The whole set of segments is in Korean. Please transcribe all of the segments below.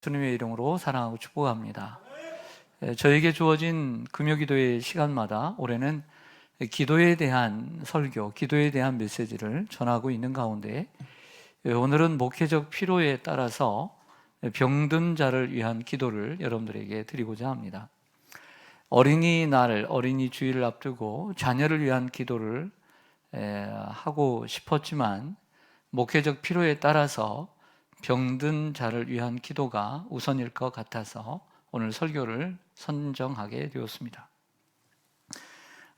주님의 이름으로 사랑하고 축복합니다. 저에게 주어진 금요기도의 시간마다 올해는 기도에 대한 설교, 기도에 대한 메시지를 전하고 있는 가운데 오늘은 목회적 필요에 따라서 병든 자를 위한 기도를 여러분들에게 드리고자 합니다. 어린이날, 어린이 주일을 앞두고 자녀를 위한 기도를 하고 싶었지만 목회적 필요에 따라서 병든 자를 위한 기도가 우선일 것 같아서 오늘 설교를 선정하게 되었습니다.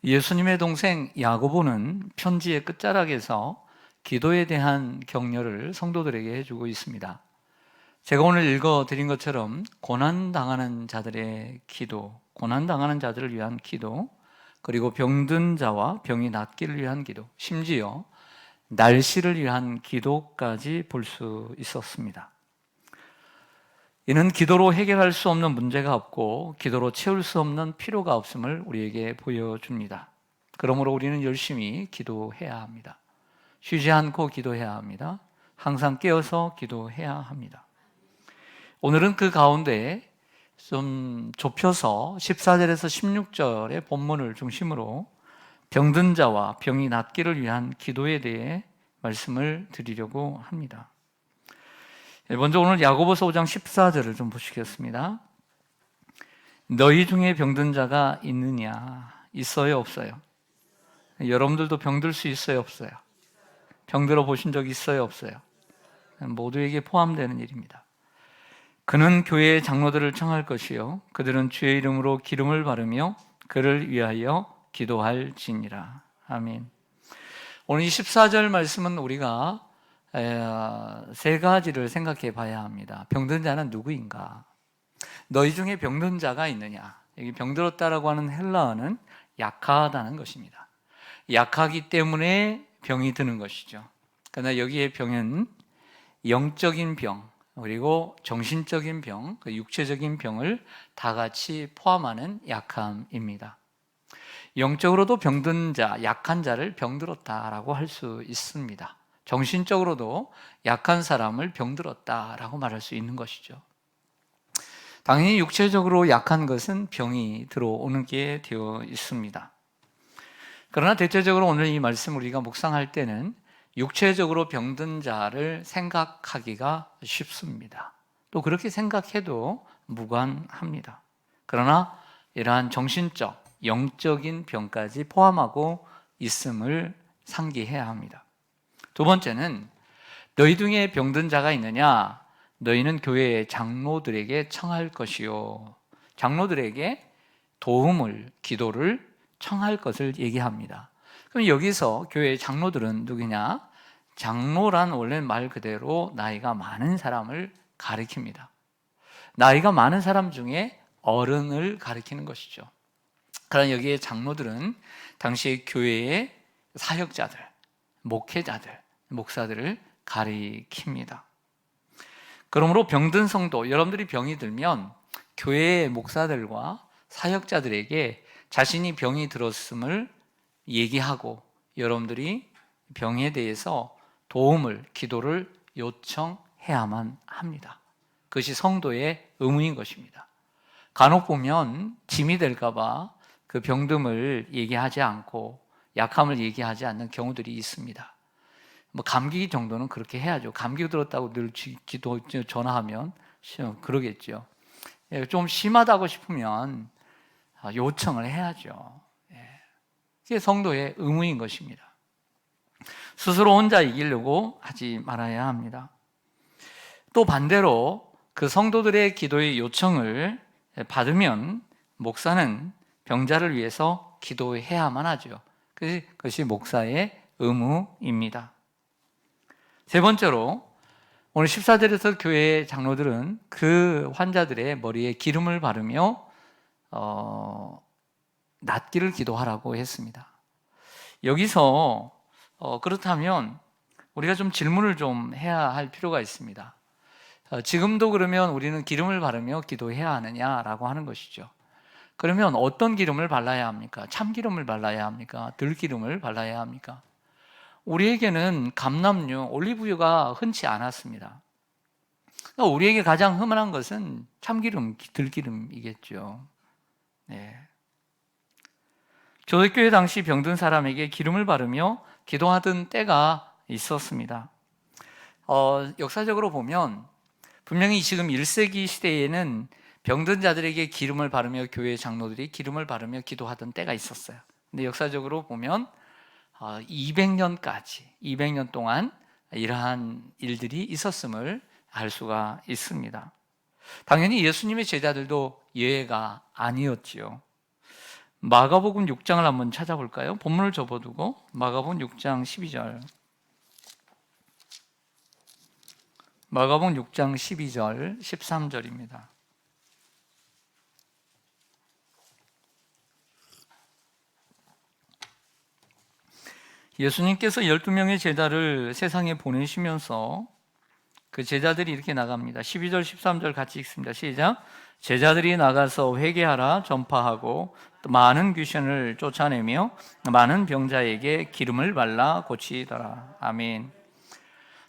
예수님의 동생 야고보는 편지의 끝자락에서 기도에 대한 격려를 성도들에게 해주고 있습니다. 제가 오늘 읽어드린 것처럼 고난당하는 자들의 기도, 고난당하는 자들을 위한 기도, 그리고 병든 자와 병이 낫기를 위한 기도, 심지어 날씨를 위한 기도까지 볼 수 있었습니다. 이는 기도로 해결할 수 없는 문제가 없고 기도로 채울 수 없는 필요가 없음을 우리에게 보여줍니다. 그러므로 우리는 열심히 기도해야 합니다. 쉬지 않고 기도해야 합니다. 항상 깨어서 기도해야 합니다. 오늘은 그 가운데 좀 좁혀서 14절에서 16절의 본문을 중심으로 병든 자와 병이 낫기를 위한 기도에 대해 말씀을 드리려고 합니다. 먼저 오늘 야고보서 5장 14절을 좀 보시겠습니다. 너희 중에 병든 자가 있느냐? 있어요, 없어요? 여러분들도 병들 수 있어요, 없어요? 병들어 보신 적 있어요, 없어요? 모두에게 포함되는 일입니다. 그는 교회의 장로들을 청할 것이요 그들은 주의 이름으로 기름을 바르며 그를 위하여 기도할지니라. 아멘. 오늘 이 14절 말씀은 우리가 세 가지를 생각해 봐야 합니다. 병든 자는 누구인가? 너희 중에 병든 자가 있느냐? 여기 병들었다라고 하는 헬라어는 약하다는 것입니다. 약하기 때문에 병이 드는 것이죠. 그러나 여기에 병은 영적인 병, 그리고 정신적인 병, 육체적인 병을 다 같이 포함하는 약함입니다. 영적으로도 병든 자, 약한 자를 병들었다라고 할 수 있습니다. 정신적으로도 약한 사람을 병들었다라고 말할 수 있는 것이죠. 당연히 육체적으로 약한 것은 병이 들어오는 게 되어 있습니다. 그러나 대체적으로 오늘 이 말씀 우리가 묵상할 때는 육체적으로 병든 자를 생각하기가 쉽습니다. 또 그렇게 생각해도 무관합니다. 그러나 이러한 정신적, 영적인 병까지 포함하고 있음을 상기해야 합니다. 두 번째는 너희 중에 병든 자가 있느냐? 너희는 교회의 장로들에게 청할 것이요. 장로들에게 도움을, 기도를 청할 것을 얘기합니다. 그럼 여기서 교회의 장로들은 누구냐? 장로란 원래 말 그대로 나이가 많은 사람을 가리킵니다. 나이가 많은 사람 중에 어른을 가리키는 것이죠. 그러나 여기에 장로들은 당시 교회의 사역자들, 목회자들, 목사들을 가리킵니다. 그러므로 병든 성도, 여러분들이 병이 들면 교회의 목사들과 사역자들에게 자신이 병이 들었음을 얘기하고 여러분들이 병에 대해서 도움을, 기도를 요청해야만 합니다. 그것이 성도의 의무인 것입니다. 간혹 보면 짐이 될까봐 그 병듦을 얘기하지 않고 약함을 얘기하지 않는 경우들이 있습니다. 뭐 감기 정도는 그렇게 해야죠. 감기 들었다고 늘 전화하면 그러겠죠. 좀 심하다고 싶으면 요청을 해야죠. 그게 성도의 의무인 것입니다. 스스로 혼자 이기려고 하지 말아야 합니다. 또 반대로 그 성도들의 기도의 요청을 받으면 목사는 병자를 위해서 기도해야만 하죠. 그것이 목사의 의무입니다. 세 번째로 오늘 14절에서 교회의 장로들은 그 환자들의 머리에 기름을 바르며 낫기를 기도하라고 했습니다. 여기서 그렇다면 우리가 좀 질문을 좀 해야 할 필요가 있습니다. 지금도 그러면 우리는 기름을 바르며 기도해야 하느냐라고 하는 것이죠. 그러면 어떤 기름을 발라야 합니까? 참기름을 발라야 합니까? 들기름을 발라야 합니까? 우리에게는 감람류, 올리브유가 흔치 않았습니다. 그러니까 우리에게 가장 흔한 것은 참기름, 들기름이겠죠. 네. 초대교회 당시 병든 사람에게 기름을 바르며 기도하던 때가 있었습니다. 역사적으로 보면 분명히 지금 1세기 시대에는 병든 자들에게 기름을 바르며 교회 장로들이 기름을 바르며 기도하던 때가 있었어요. 근데 역사적으로 보면 200년 동안 이러한 일들이 있었음을 알 수가 있습니다. 당연히 예수님의 제자들도 예외가 아니었지요. 마가복음 6장을 한번 찾아볼까요? 본문을 접어두고 마가복음 6장 12절. 마가복음 6장 12절, 13절입니다. 예수님께서 12명의 제자를 세상에 보내시면서 그 제자들이 이렇게 나갑니다. 12절, 13절 같이 읽습니다. 시작. 제자들이 나가서 회개하라 전파하고 또 많은 귀신을 쫓아내며 많은 병자에게 기름을 발라 고치더라. 아멘.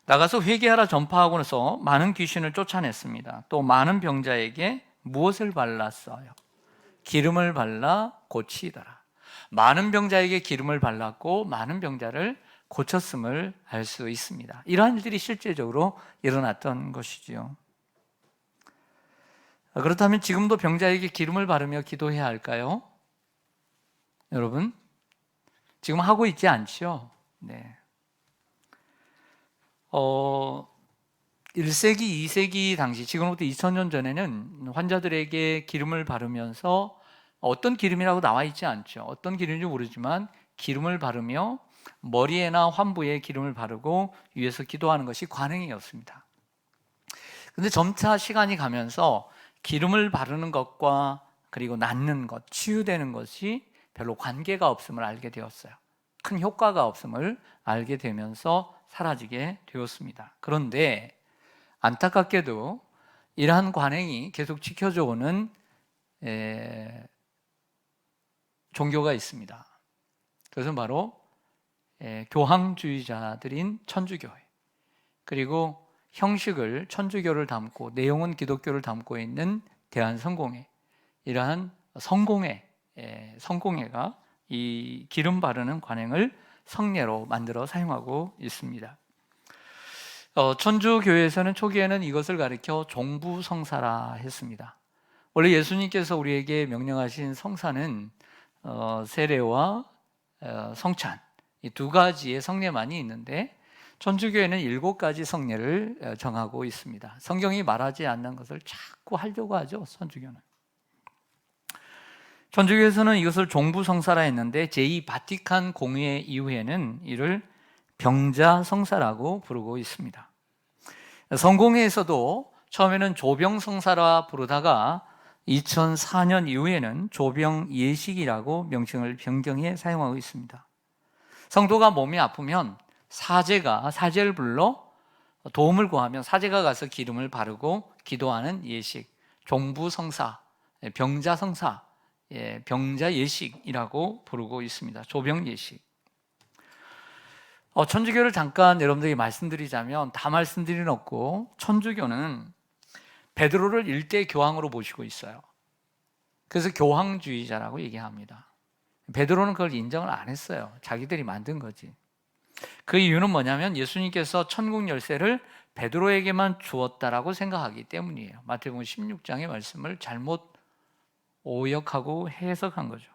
나가서 회개하라 전파하고 나서 많은 귀신을 쫓아냈습니다. 또 많은 병자에게 무엇을 발랐어요? 기름을 발라 고치더라. 많은 병자에게 기름을 발랐고 많은 병자를 고쳤음을 알 수 있습니다. 이러한 일들이 실제적으로 일어났던 것이지요. 그렇다면 지금도 병자에게 기름을 바르며 기도해야 할까요? 여러분, 지금 하고 있지 않죠? 네. 1세기, 2세기 당시, 지금부터 2000년 전에는 환자들에게 기름을 바르면서 어떤 기름이라고 나와 있지 않죠. 어떤 기름인지 모르지만 기름을 바르며 머리에나 환부에 기름을 바르고 위에서 기도하는 것이 관행이었습니다. 그런데 점차 시간이 가면서 기름을 바르는 것과 그리고 낫는 것, 치유되는 것이 별로 관계가 없음을 알게 되었어요. 큰 효과가 없음을 알게 되면서 사라지게 되었습니다. 그런데 안타깝게도 이러한 관행이 계속 지켜져 오는 종교가 있습니다. 그것은 바로 교황주의자들인 천주교회, 그리고 형식을 천주교를 담고 내용은 기독교를 담고 있는 대한성공회, 이러한 성공회가 이 기름 바르는 관행을 성례로 만들어 사용하고 있습니다. 천주교회에서는 초기에는 이것을 가리켜 종부성사라 했습니다. 원래 예수님께서 우리에게 명령하신 성사는 세례와 성찬, 이 두 가지의 성례만이 있는데 천주교회는 7가지 성례를 정하고 있습니다. 성경이 말하지 않는 것을 자꾸 하려고 하죠, 천주교는. 천주교에서는 이것을 종부성사라 했는데 제2 바티칸 공회 이후에는 이를 병자성사라고 부르고 있습니다. 성공회에서도 처음에는 조병성사라 부르다가 2004년 이후에는 조병예식이라고 명칭을 변경해 사용하고 있습니다. 성도가 몸이 아프면 사제를 불러 도움을 구하면 사제가 가서 기름을 바르고 기도하는 예식, 종부성사, 병자성사, 병자예식이라고 부르고 있습니다. 조병예식. 천주교를 잠깐 여러분들에게 말씀드리자면, 다 말씀드리는 없고 천주교는 베드로를 일대 교황으로 모시고 있어요. 그래서 교황주의자라고 얘기합니다. 베드로는 그걸 인정을 안 했어요. 자기들이 만든 거지. 그 이유는 뭐냐면 예수님께서 천국 열쇠를 베드로에게만 주었다라고 생각하기 때문이에요. 마태복음 16장의 말씀을 잘못 오역하고 해석한 거죠.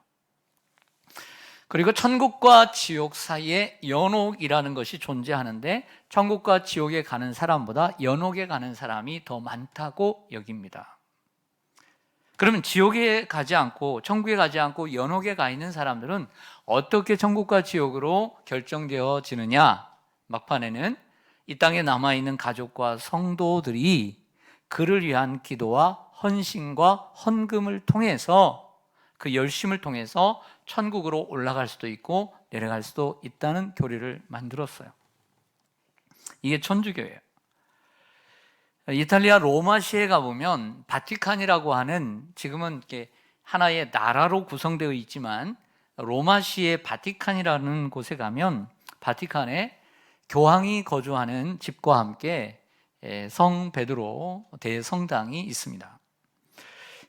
그리고 천국과 지옥 사이에 연옥이라는 것이 존재하는데 천국과 지옥에 가는 사람보다 연옥에 가는 사람이 더 많다고 여깁니다. 그러면 지옥에 가지 않고 천국에 가지 않고 연옥에 가 있는 사람들은 어떻게 천국과 지옥으로 결정되어지느냐? 막판에는 이 땅에 남아있는 가족과 성도들이 그를 위한 기도와 헌신과 헌금을 통해서, 그 열심을 통해서 천국으로 올라갈 수도 있고 내려갈 수도 있다는 교리를 만들었어요. 이게 천주교예요. 이탈리아 로마시에 가보면 바티칸이라고 하는, 지금은 이렇게 하나의 나라로 구성되어 있지만 로마시의 바티칸이라는 곳에 가면 바티칸에 교황이 거주하는 집과 함께 성 베드로 대성당이 있습니다.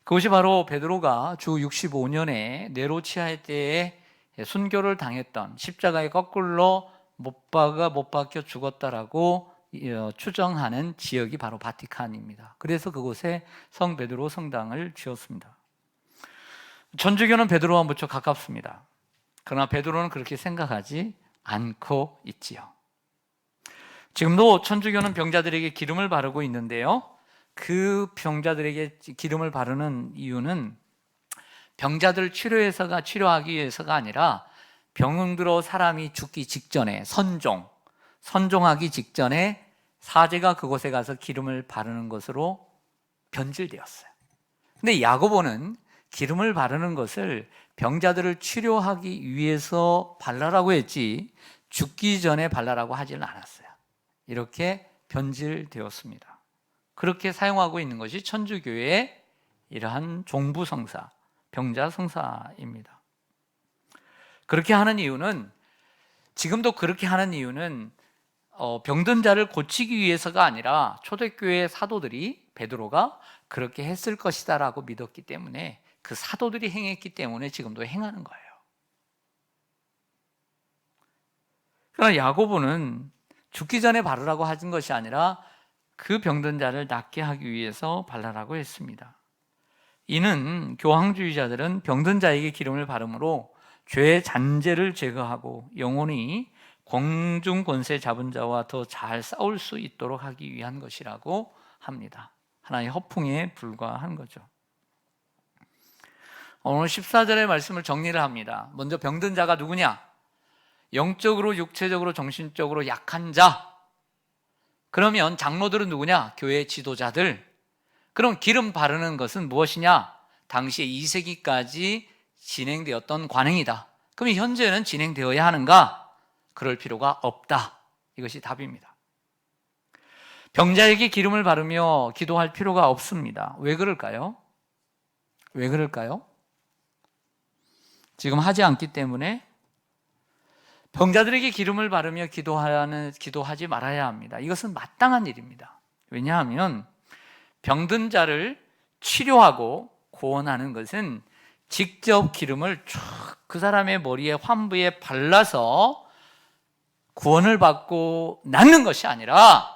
그것이 바로 베드로가 주 65년에 네로 치하의 때에 순교를 당했던, 십자가에 거꾸로 못 박혀 죽었다라고 추정하는 지역이 바로 바티칸입니다. 그래서 그곳에 성 베드로 성당을 지었습니다. 천주교는 베드로와 무척 가깝습니다. 그러나 베드로는 그렇게 생각하지 않고 있지요. 지금도 천주교는 병자들에게 기름을 바르고 있는데요, 그 병자들에게 기름을 바르는 이유는 병자들 치료하기 위해서가 아니라 병들어 사람이 죽기 직전에 선종하기 직전에 사제가 그곳에 가서 기름을 바르는 것으로 변질되었어요. 근데 야고보는 기름을 바르는 것을 병자들을 치료하기 위해서 발라라고 했지 죽기 전에 발라라고 하지는 않았어요. 이렇게 변질되었습니다. 그렇게 사용하고 있는 것이 천주교의 이러한 종부성사, 병자성사입니다. 그렇게 하는 이유는, 지금도 그렇게 하는 이유는 병든 자를 고치기 위해서가 아니라 초대교회 사도들이 베드로가 그렇게 했을 것이다 라고 믿었기 때문에, 그 사도들이 행했기 때문에 지금도 행하는 거예요. 그러나 야고보는 죽기 전에 바르라고 하신 것이 아니라 그 병든 자를 낫게 하기 위해서 발라라고 했습니다. 이는 교황주의자들은 병든 자에게 기름을 바름으로 죄의 잔재를 제거하고 영혼이 공중 권세 잡은 자와 더 잘 싸울 수 있도록 하기 위한 것이라고 합니다. 하나의 허풍에 불과한 거죠. 오늘 14절의 말씀을 정리를 합니다. 먼저 병든 자가 누구냐? 영적으로, 육체적으로, 정신적으로 약한 자. 그러면 장로들은 누구냐? 교회 지도자들. 그럼 기름 바르는 것은 무엇이냐? 당시에 2세기까지 진행되었던 관행이다. 그럼 현재는 진행되어야 하는가? 그럴 필요가 없다. 이것이 답입니다. 병자에게 기름을 바르며 기도할 필요가 없습니다. 왜 그럴까요? 왜 그럴까요? 지금 하지 않기 때문에. 병자들에게 기름을 바르며 기도하지 말아야 합니다. 이것은 마땅한 일입니다. 왜냐하면 병든 자를 치료하고 구원하는 것은 직접 기름을 쭉 그 사람의 머리에, 환부에 발라서 구원을 받고 낫는 것이 아니라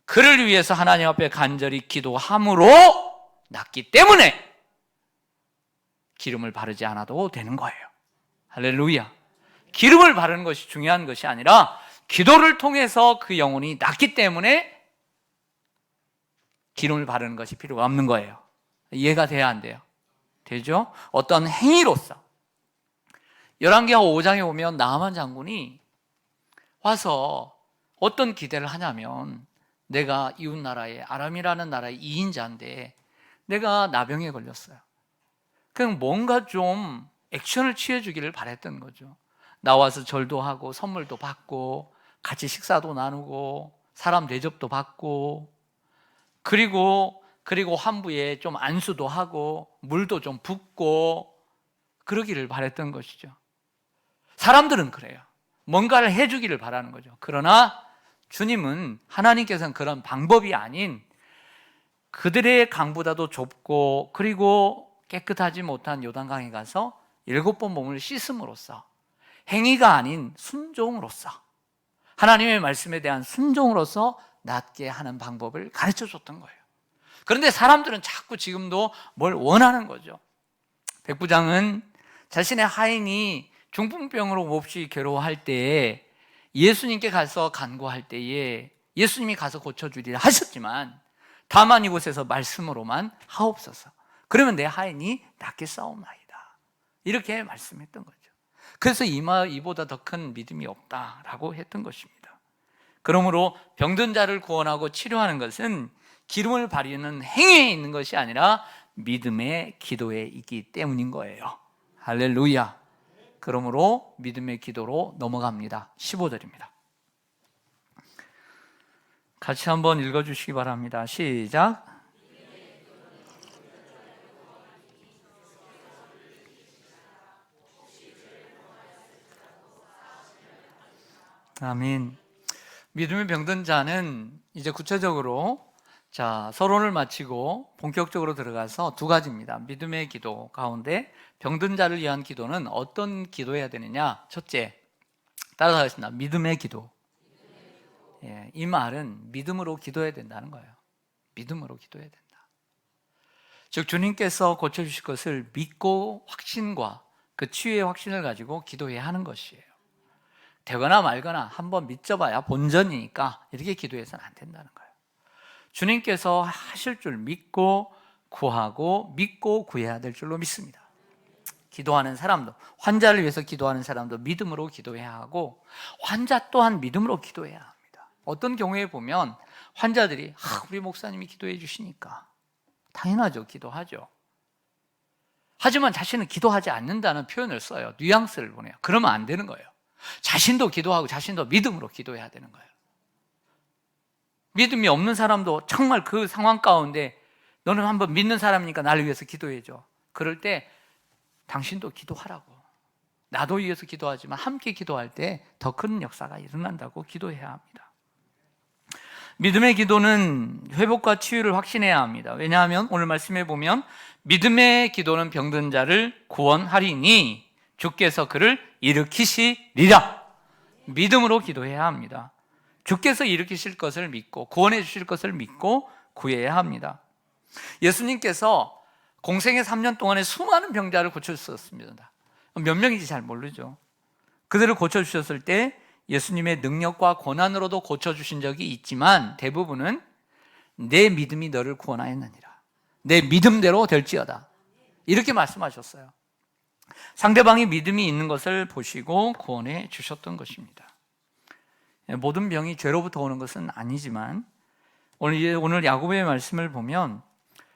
그를 위해서 하나님 앞에 간절히 기도함으로 낫기 때문에 기름을 바르지 않아도 되는 거예요. 할렐루야. 기름을 바르는 것이 중요한 것이 아니라 기도를 통해서 그 영혼이 낫기 때문에 기름을 바르는 것이 필요가 없는 거예요. 이해가 돼야 안 돼요? 되죠? 어떤 행위로서. 열왕기하 5장에 보면 나하만 장군이 와서 어떤 기대를 하냐면, 내가 이웃나라의 아람이라는 나라의 2인자인데 내가 나병에 걸렸어요. 그냥 뭔가 좀 액션을 취해 주기를 바랬던 거죠. 나와서 절도 하고 선물도 받고 같이 식사도 나누고 사람 대접도 받고, 그리고 환부에 좀 안수도 하고 물도 좀 붓고 그러기를 바랬던 것이죠. 사람들은 그래요. 뭔가를 해주기를 바라는 거죠. 그러나 주님은, 하나님께서는 그런 방법이 아닌 그들의 강보다도 좁고 그리고 깨끗하지 못한 요단강에 가서 7번 몸을 씻음으로써, 행위가 아닌 순종으로써, 하나님의 말씀에 대한 순종으로서 낫게 하는 방법을 가르쳐 줬던 거예요. 그런데 사람들은 자꾸 지금도 뭘 원하는 거죠. 백부장은 자신의 하인이 중풍병으로 몹시 괴로워할 때에 예수님께 가서 간구할 때에 예수님이 가서 고쳐주리라 하셨지만, 다만 이곳에서 말씀으로만 하옵소서. 그러면 내 하인이 낫게 싸움나이다. 이렇게 말씀했던 거죠. 그래서 이보다 더 큰 믿음이 없다라고 했던 것입니다. 그러므로 병든 자를 구원하고 치료하는 것은 기름을 바르는 행위에 있는 것이 아니라 믿음의 기도에 있기 때문인 거예요. 할렐루야. 그러므로 믿음의 기도로 넘어갑니다. 15절입니다. 같이 한번 읽어주시기 바랍니다. 시작. 아멘. 믿음이 병든 자는 이제 구체적으로 서론을 마치고 본격적으로 들어가서 두 가지입니다. 믿음의 기도 가운데 병든 자를 위한 기도는 어떤 기도해야 되느냐? 첫째, 따라가겠습니다. 믿음의 기도. 이 말은 믿음으로 기도해야 된다는 거예요. 믿음으로 기도해야 된다. 즉 주님께서 고쳐주실 것을 믿고 확신과 그 치유의 확신을 가지고 기도해야 하는 것이에요. 되거나 말거나 한번 믿져봐야 본전이니까 이렇게 기도해서는 안 된다는 거예요. 주님께서 하실 줄 믿고 구하고 믿고 구해야 될 줄로 믿습니다. 기도하는 사람도, 환자를 위해서 기도하는 사람도 믿음으로 기도해야 하고 환자 또한 믿음으로 기도해야 합니다. 어떤 경우에 보면 환자들이 우리 목사님이 기도해 주시니까 당연하죠. 기도하죠. 하지만 자신은 기도하지 않는다는 표현을 써요. 뉘앙스를 보내요. 그러면 안 되는 거예요. 자신도 기도하고 자신도 믿음으로 기도해야 되는 거예요. 믿음이 없는 사람도 정말 그 상황 가운데 너는 한번 믿는 사람이니까 나를 위해서 기도해줘. 그럴 때 당신도 기도하라고. 나도 위해서 기도하지만 함께 기도할 때 더 큰 역사가 일어난다고 기도해야 합니다. 믿음의 기도는 회복과 치유를 확신해야 합니다. 왜냐하면 오늘 말씀해 보면 믿음의 기도는 병든 자를 구원하리니 주께서 그를 일으키시리라. 믿음으로 기도해야 합니다. 주께서 일으키실 것을 믿고 구원해 주실 것을 믿고 구해야 합니다. 예수님께서 공생의 3년 동안에 수많은 병자를 고쳐주셨습니다. 몇 명인지 잘 모르죠. 그들을 고쳐주셨을 때 예수님의 능력과 권한으로도 고쳐주신 적이 있지만 대부분은 내 믿음이 너를 구원하였느니라. 내 믿음대로 될지어다. 이렇게 말씀하셨어요. 상대방이 믿음이 있는 것을 보시고 구원해 주셨던 것입니다. 모든 병이 죄로부터 오는 것은 아니지만 오늘 야고보의 말씀을 보면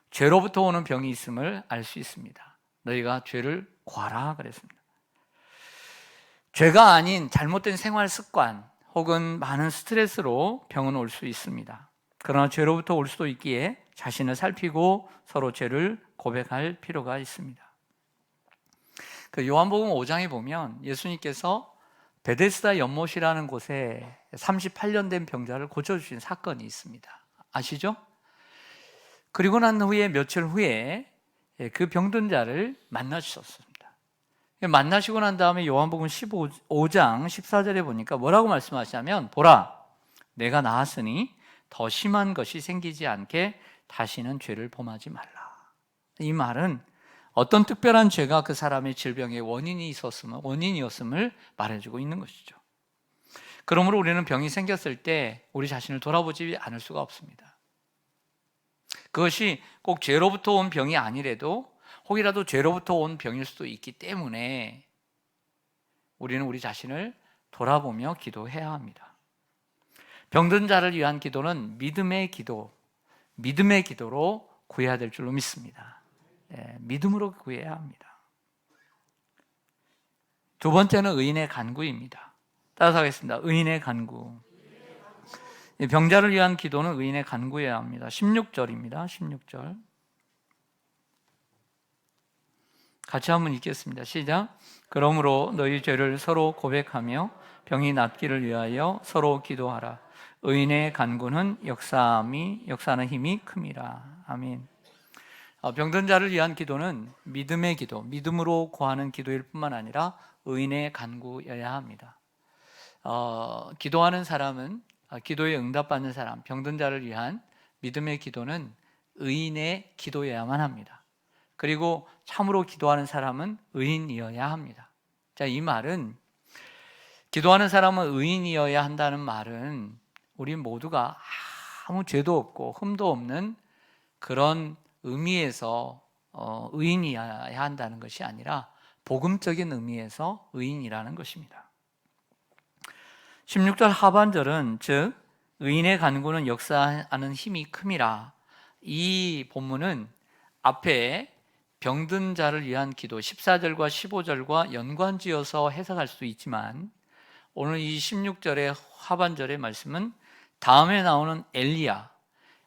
죄로부터 오는 병이 있음을 알 수 있습니다. 너희가 죄를 구하라 그랬습니다. 죄가 아닌 잘못된 생활 습관 혹은 많은 스트레스로 병은 올 수 있습니다. 그러나 죄로부터 올 수도 있기에 자신을 살피고 서로 죄를 고백할 필요가 있습니다. 그 요한복음 5장에 보면 예수님께서 베데스다 연못이라는 곳에 38년 된 병자를 고쳐주신 사건이 있습니다. 아시죠? 그리고 난 후에 며칠 후에 그 병든 자를 만나주셨습니다. 만나시고 난 다음에 요한복음 15장 14절에 보니까 뭐라고 말씀하시냐면 보라, 내가 나았으니 더 심한 것이 생기지 않게 다시는 죄를 범하지 말라. 이 말은 어떤 특별한 죄가 그 사람의 질병의 원인이었음을 말해주고 있는 것이죠. 그러므로 우리는 병이 생겼을 때 우리 자신을 돌아보지 않을 수가 없습니다. 그것이 꼭 죄로부터 온 병이 아니라도 혹이라도 죄로부터 온 병일 수도 있기 때문에 우리는 우리 자신을 돌아보며 기도해야 합니다. 병든 자를 위한 기도는 믿음의 기도로 구해야 될 줄로 믿습니다. 믿음으로 구해야 합니다. 두 번째는 의인의 간구입니다. 따라서 하겠습니다. 의인의 간구. 병자를 위한 기도는 의인의 간구여야 합니다. 16절입니다. 16절. 같이 한번 읽겠습니다. 시작. 그러므로 너희 죄를 서로 고백하며 병이 낫기를 위하여 서로 기도하라. 의인의 간구는 역사하는 힘이 큼이라. 아멘. 병든 자를 위한 기도는 믿음의 기도, 믿음으로 구하는 기도일 뿐만 아니라 의인의 간구여야 합니다. 기도하는 사람은 기도에 응답받는 사람, 병든 자를 위한 믿음의 기도는 의인의 기도여야만 합니다. 그리고 참으로 기도하는 사람은 의인이어야 합니다. 자, 이 말은 기도하는 사람은 의인이어야 한다는 말은 우리 모두가 아무 죄도 없고 흠도 없는 그런 의미에서 의인이어야 한다는 것이 아니라 복음적인 의미에서 의인이라는 것입니다. 16절 하반절은 즉 의인의 간구는 역사하는 힘이 큼이라. 이 본문은 앞에 병든 자를 위한 기도 14절과 15절과 연관지어서 해석할 수도 있지만 오늘 이 16절의 하반절의 말씀은 다음에 나오는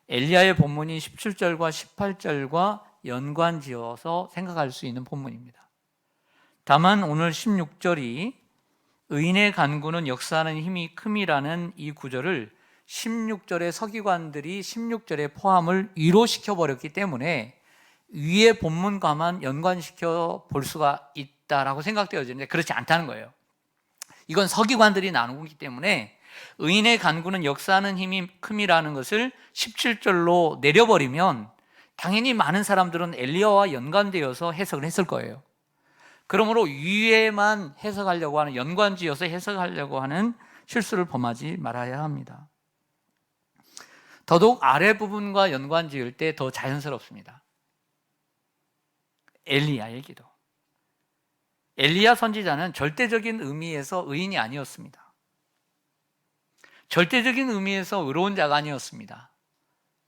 엘리야의 본문이 17절과 18절과 연관지어서 생각할 수 있는 본문입니다. 다만 오늘 16절이 의인의 간구는 역사하는 힘이 큼이라는 이 구절을 16절의 서기관들이 16절의 포함을 위로시켜 버렸기 때문에 위의 본문과만 연관시켜 볼 수가 있다라고 생각되어지는데 그렇지 않다는 거예요. 이건 서기관들이 나누기 때문에 의인의 간구는 역사하는 힘이 큼이라는 것을 17절로 내려버리면 당연히 많은 사람들은 엘리야와 연관되어서 해석을 했을 거예요. 그러므로 위에만 해석하려고 하는, 연관지어서 해석하려고 하는 실수를 범하지 말아야 합니다. 더더욱 아래 부분과 연관지을 때 더 자연스럽습니다. 엘리야의 기도. 엘리야 선지자는 절대적인 의미에서 의인이 아니었습니다. 절대적인 의미에서 의로운 자가 아니었습니다.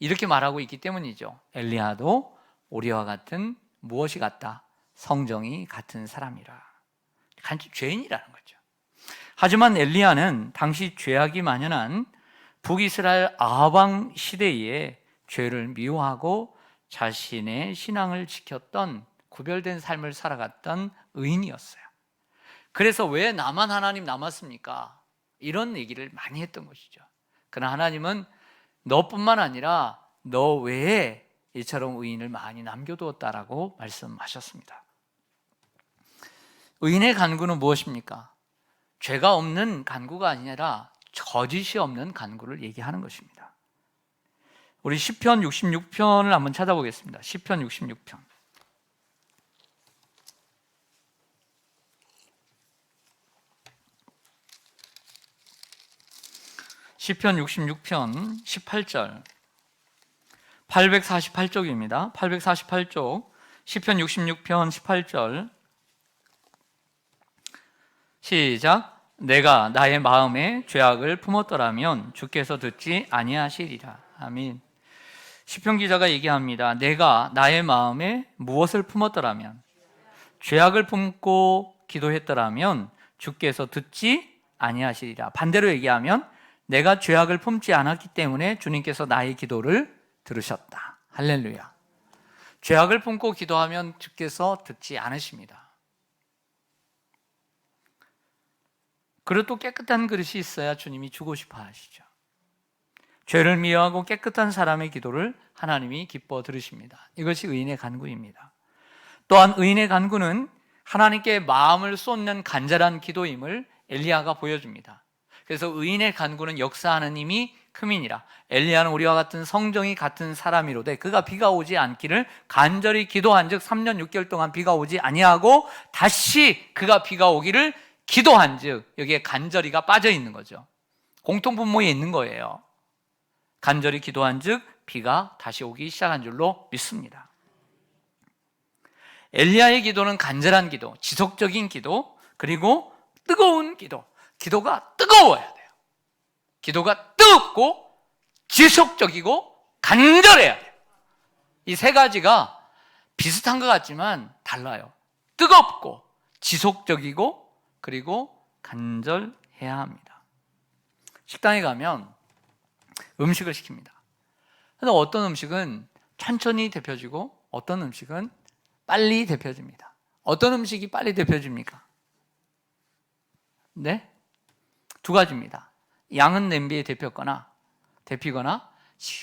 이렇게 말하고 있기 때문이죠. 엘리야도 우리와 같은 무엇이 같다? 성정이 같은 사람이라. 간접 죄인이라는 거죠. 하지만 엘리야는 당시 죄악이 만연한 북이스라엘 아합 시대에 죄를 미워하고 자신의 신앙을 지켰던 구별된 삶을 살아갔던 의인이었어요. 그래서 왜 나만 하나님 남았습니까? 이런 얘기를 많이 했던 것이죠. 그러나 하나님은 너뿐만 아니라 너 외에 이처럼 의인을 많이 남겨두었다라고 말씀하셨습니다. 의인의 간구는 무엇입니까? 죄가 없는 간구가 아니라 거짓이 없는 간구를 얘기하는 것입니다. 우리 시편 66편을 한번 찾아보겠습니다. 시편 66편. 시편 66편 18절 848쪽입니다. 848쪽 시편 66편 18절 시작. 내가 나의 마음에 죄악을 품었더라면 주께서 듣지 아니하시리라. 아멘. 시편 기자가 얘기합니다. 내가 나의 마음에 무엇을 품었더라면, 죄악을 품고 기도했더라면 주께서 듣지 아니하시리라. 반대로 얘기하면 내가 죄악을 품지 않았기 때문에 주님께서 나의 기도를 들으셨다. 할렐루야. 죄악을 품고 기도하면 주께서 듣지 않으십니다. 그리고 또 깨끗한 그릇이 있어야 주님이 주고 싶어 하시죠. 죄를 미워하고 깨끗한 사람의 기도를 하나님이 기뻐 들으십니다. 이것이 의인의 간구입니다. 또한 의인의 간구는 하나님께 마음을 쏟는 간절한 기도임을 엘리야가 보여줍니다. 그래서 의인의 간구는 역사하는 힘이 큼이니라. 엘리야는 우리와 같은 성정이 같은 사람이로되 그가 비가 오지 않기를 간절히 기도한 즉 3년 6개월 동안 비가 오지 아니하고 다시 그가 비가 오기를 기도한 즉, 여기에 간절히가 빠져 있는 거죠. 공통분모에 있는 거예요. 간절히 기도한 즉 비가 다시 오기 시작한 줄로 믿습니다. 엘리야의 기도는 간절한 기도, 지속적인 기도, 그리고 뜨거운 기도. 기도가 뜨거워야 돼요. 기도가 뜨겁고 지속적이고 간절해야 돼요. 이 세 가지가 비슷한 것 같지만 달라요. 뜨겁고 지속적이고 그리고 간절해야 합니다. 식당에 가면 음식을 시킵니다. 그런데 어떤 음식은 천천히 데펴지고 어떤 음식은 빨리 데펴집니다. 어떤 음식이 빨리 데펴집니까? 네? 두 가지입니다. 양은 냄비에 데피거나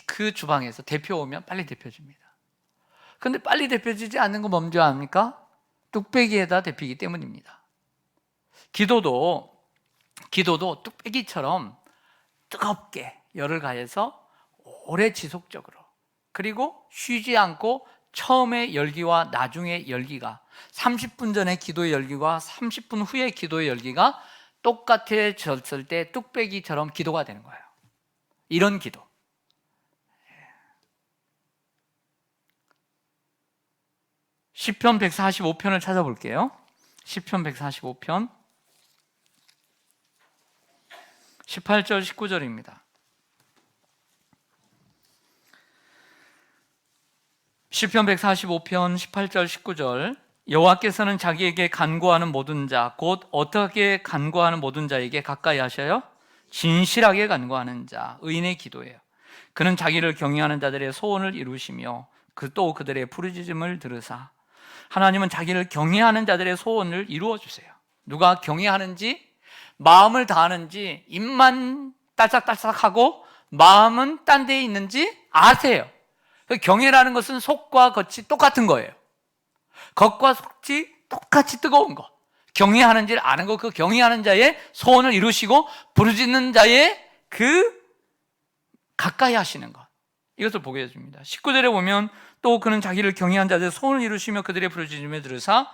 그 주방에서 데펴오면 빨리 데펴집니다. 그런데 빨리 데펴지지 않는 건 뭔지 압니까? 뚝배기에다 데피기 때문입니다. 기도도 뚝배기처럼 뜨겁게 열을 가해서 오래 지속적으로, 그리고 쉬지 않고 처음의 열기와 나중의 열기가 30분 전의 기도의 열기와 30분 후의 기도의 열기가 똑같아졌을 때 뚝배기처럼 기도가 되는 거예요. 이런 기도. 시편 145편을 찾아볼게요. 시편 145편 18절 19절입니다. 시편 145편 18절 19절 여호와께서는 자기에게 간구하는 모든 자, 곧 어떻게 간구하는 모든 자에게 가까이 하셔요? 진실하게 간구하는 자, 의인의 기도예요. 그는 자기를 경외하는 자들의 소원을 이루시며 또 그들의 부르짖음을 들으사. 하나님은 자기를 경외하는 자들의 소원을 이루어 주세요. 누가 경외하는지 마음을 다하는지 입만 딸싹딸싹하고 마음은 딴 데에 있는지 아세요. 경외라는 것은 속과 겉이 똑같은 거예요. 겉과 속이 똑같이 뜨거운 거. 경외하는지를 아는 거, 그 경외하는 자의 소원을 이루시고 부르짖는 자의 그 가까이 하시는 것, 이것을 보게 해줍니다. 19절에 보면 또 그는 자기를 경외한 자들의 소원을 이루시며 그들의 부르짖음에 들으사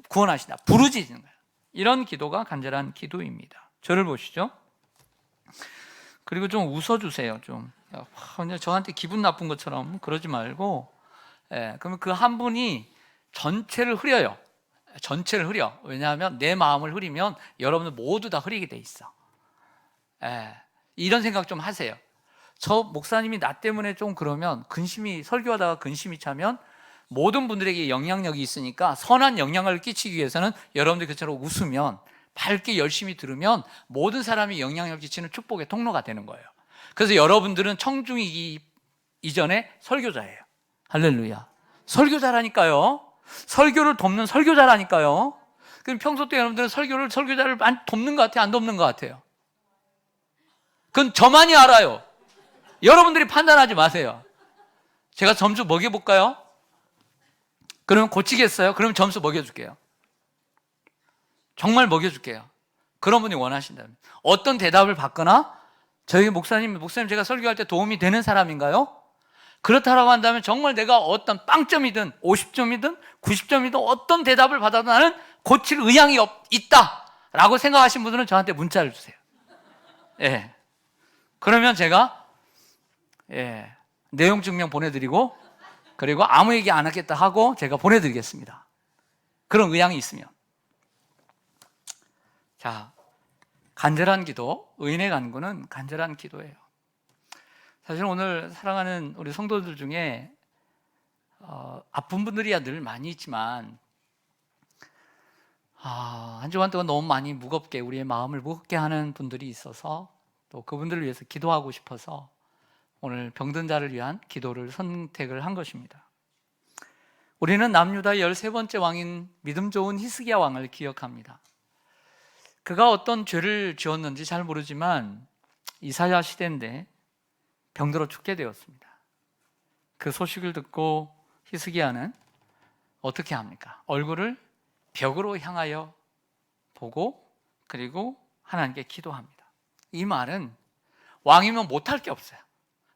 구원하시다. 부르짖는 거예요. 이런 기도가 간절한 기도입니다. 저를 보시죠. 그리고 좀 웃어주세요. 좀 저한테 기분 나쁜 것처럼 그러지 말고, 그러면 그 한 분이 전체를 흐려요. 전체를 흐려. 왜냐하면 내 마음을 흐리면 여러분들 모두 다 흐리게 돼 있어. 이런 생각 좀 하세요. 저 목사님이 나 때문에 좀 그러면 설교하다가 근심이 차면 모든 분들에게 영향력이 있으니까 선한 영향을 끼치기 위해서는 여러분들이 그처럼 웃으면, 밝게 열심히 들으면 모든 사람이 영향력을 끼치는 축복의 통로가 되는 거예요. 그래서 여러분들은 청중이기 이전에 설교자예요. 할렐루야. 설교자라니까요. 설교를 돕는 설교자라니까요. 그럼 평소 때 여러분들은 설교자를 돕는 것 같아요? 안 돕는 것 같아요? 그건 저만이 알아요. 여러분들이 판단하지 마세요. 제가 점수 먹여볼까요? 그러면 고치겠어요? 그럼 점수 먹여줄게요. 정말 먹여줄게요. 그런 분이 원하신다면. 어떤 대답을 받거나, 저희 목사님 제가 설교할 때 도움이 되는 사람인가요? 그렇다라고 한다면 정말 내가 어떤 빵점이든 50점이든 90점이든 어떤 대답을 받아도 나는 고칠 의향이 있다라고 생각하신 분들은 저한테 문자를 주세요. 그러면 제가 내용 증명 보내드리고, 그리고 아무 얘기 안 하겠다 하고 제가 보내드리겠습니다. 그런 의향이 있으면. 자, 간절한 기도, 의인의 간구는 간절한 기도예요. 사실 오늘 사랑하는 우리 성도들 중에 아픈 분들이야 늘 많이 있지만, 한 주간 동안 너무 많이 무겁게, 우리의 마음을 무겁게 하는 분들이 있어서 또 그분들을 위해서 기도하고 싶어서 오늘 병든 자를 위한 기도를 선택을 한 것입니다. 우리는 남유다의 13번째 왕인 믿음 좋은 히스기야 왕을 기억합니다. 그가 어떤 죄를 지었는지 잘 모르지만 이사야 시대인데 병들어 죽게 되었습니다. 그 소식을 듣고 히스기야는 어떻게 합니까? 얼굴을 벽으로 향하여 보고 그리고 하나님께 기도합니다. 이 말은 왕이면 못할 게 없어요.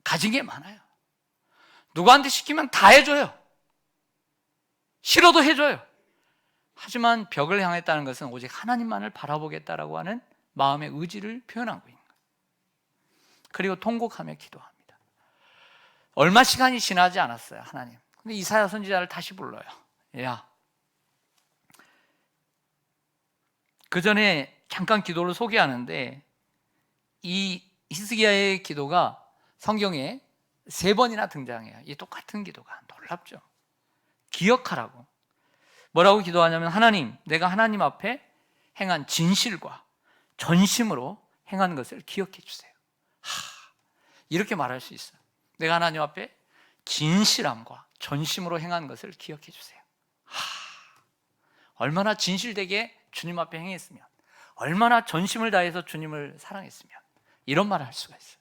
가진 게 많아요. 누구한테 시키면 다 해줘요. 싫어도 해줘요. 하지만 벽을 향했다는 것은 오직 하나님만을 바라보겠다라고 하는 마음의 의지를 표현하고 있는 거예요. 그리고 통곡하며 기도합니다. 얼마 시간이 지나지 않았어요. 하나님. 근데 이사야 선지자를 다시 불러요. 야, 그 전에 잠깐 기도를 소개하는데 이 히스기야의 기도가 성경에 3번이나 등장해요. 이 똑같은 기도가 놀랍죠. 기억하라고. 뭐라고 기도하냐면, 하나님, 내가 하나님 앞에 행한 진실과 전심으로 행한 것을 기억해 주세요. 이렇게 말할 수 있어요. 내가 하나님 앞에 진실함과 전심으로 행한 것을 기억해 주세요. 얼마나 진실되게 주님 앞에 행했으면, 얼마나 전심을 다해서 주님을 사랑했으면 이런 말을 할 수가 있어요.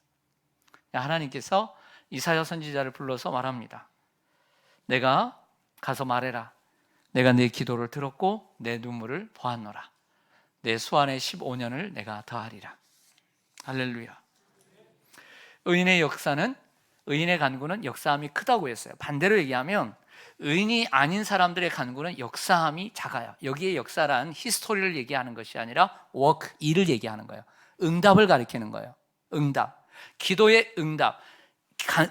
하나님께서 이사야 선지자를 불러서 말합니다. 내가 가서 말해라. 내가 네 기도를 들었고 내 눈물을 보았노라. 내 수완의 15년을 내가 더하리라. 할렐루야. 의인의 역사는, 의인의 간구는 역사함이 크다고 했어요. 반대로 얘기하면 의인이 아닌 사람들의 간구는 역사함이 작아요. 여기에 역사란 히스토리를 얘기하는 것이 아니라 워크, 일을 얘기하는 거예요. 응답을 가리키는 거예요. 응답. 기도의 응답.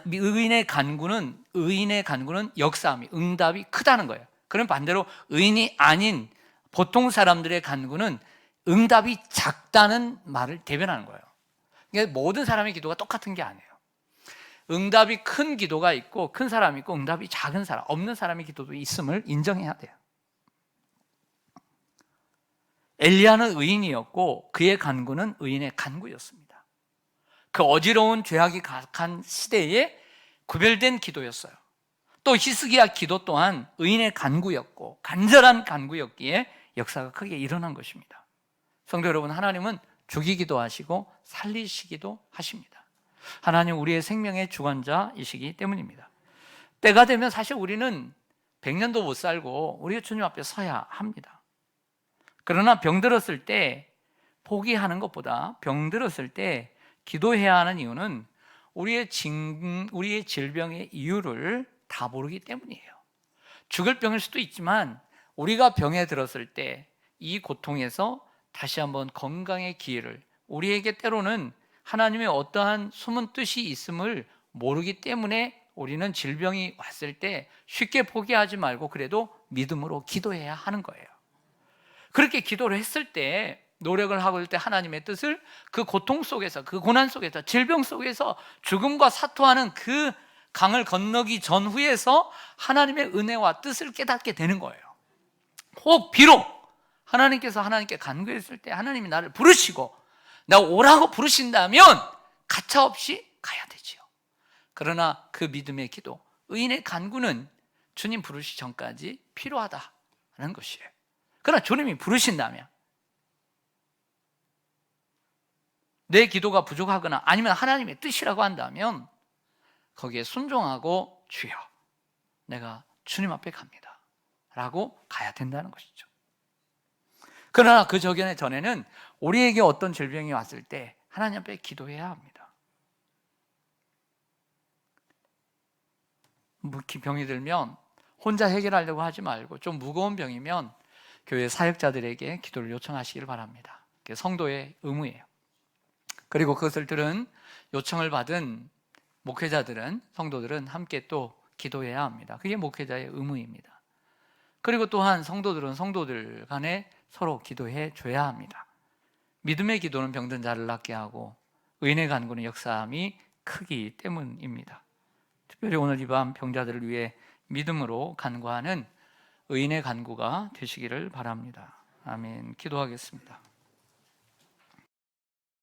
의인의 간구는 역사함이, 응답이 크다는 거예요. 그럼 반대로 의인이 아닌 보통 사람들의 간구는 응답이 작다는 말을 대변하는 거예요. 그러니까 모든 사람의 기도가 똑같은 게 아니에요. 응답이 큰 기도가 있고, 큰 사람이 있고, 응답이 작은 사람, 없는 사람의 기도도 있음을 인정해야 돼요. 엘리야는 의인이었고 그의 간구는 의인의 간구였습니다. 그 어지러운 죄악이 가득한 시대에 구별된 기도였어요. 또 히스기야 기도 또한 의인의 간구였고 간절한 간구였기에 역사가 크게 일어난 것입니다. 성도 여러분, 하나님은 죽이기도 하시고 살리시기도 하십니다. 하나님 우리의 생명의 주관자이시기 때문입니다. 때가 되면 사실 우리는 100년도 못 살고 우리가 주님 앞에 서야 합니다. 그러나 병들었을 때 포기하는 것보다 병들었을 때 기도해야 하는 이유는 우리의 질병의 이유를 다 모르기 때문이에요. 죽을 병일 수도 있지만 우리가 병에 들었을 때 이 고통에서 다시 한번 건강의 기회를, 우리에게 때로는 하나님의 어떠한 숨은 뜻이 있음을 모르기 때문에 우리는 질병이 왔을 때 쉽게 포기하지 말고 그래도 믿음으로 기도해야 하는 거예요. 그렇게 기도를 했을 때, 노력을 하고 있을 때 하나님의 뜻을 그 고통 속에서, 그 고난 속에서, 질병 속에서 죽음과 사투하는 그 강을 건너기 전후에서 하나님의 은혜와 뜻을 깨닫게 되는 거예요. 혹 비록 하나님께서 하나님께 간구했을 때 하나님이 나를 부르시고 나 오라고 부르신다면 가차없이 가야 되지요. 그러나 그 믿음의 기도, 의인의 간구는 주님 부르시기 전까지 필요하다는 것이에요. 그러나 주님이 부르신다면, 내 기도가 부족하거나 아니면 하나님의 뜻이라고 한다면 거기에 순종하고 주여 내가 주님 앞에 갑니다 라고 가야 된다는 것이죠. 그러나 그 전에는 우리에게 어떤 질병이 왔을 때 하나님 앞에 기도해야 합니다. 병이 들면 혼자 해결하려고 하지 말고 좀 무거운 병이면 교회 사역자들에게 기도를 요청하시길 바랍니다. 그게 성도의 의무예요. 그리고 그것을 들은 요청을 받은 목회자들은, 성도들은 함께 또 기도해야 합니다. 그게 목회자의 의무입니다. 그리고 또한 성도들은 성도들 간에 서로 기도해 줘야 합니다. 믿음의 기도는 병든 자를 낫게 하고 의인의 간구는 역사함이 크기 때문입니다. 특별히 오늘 이 밤 병자들을 위해 믿음으로 간구하는 의인의 간구가 되시기를 바랍니다. 아멘. 기도하겠습니다.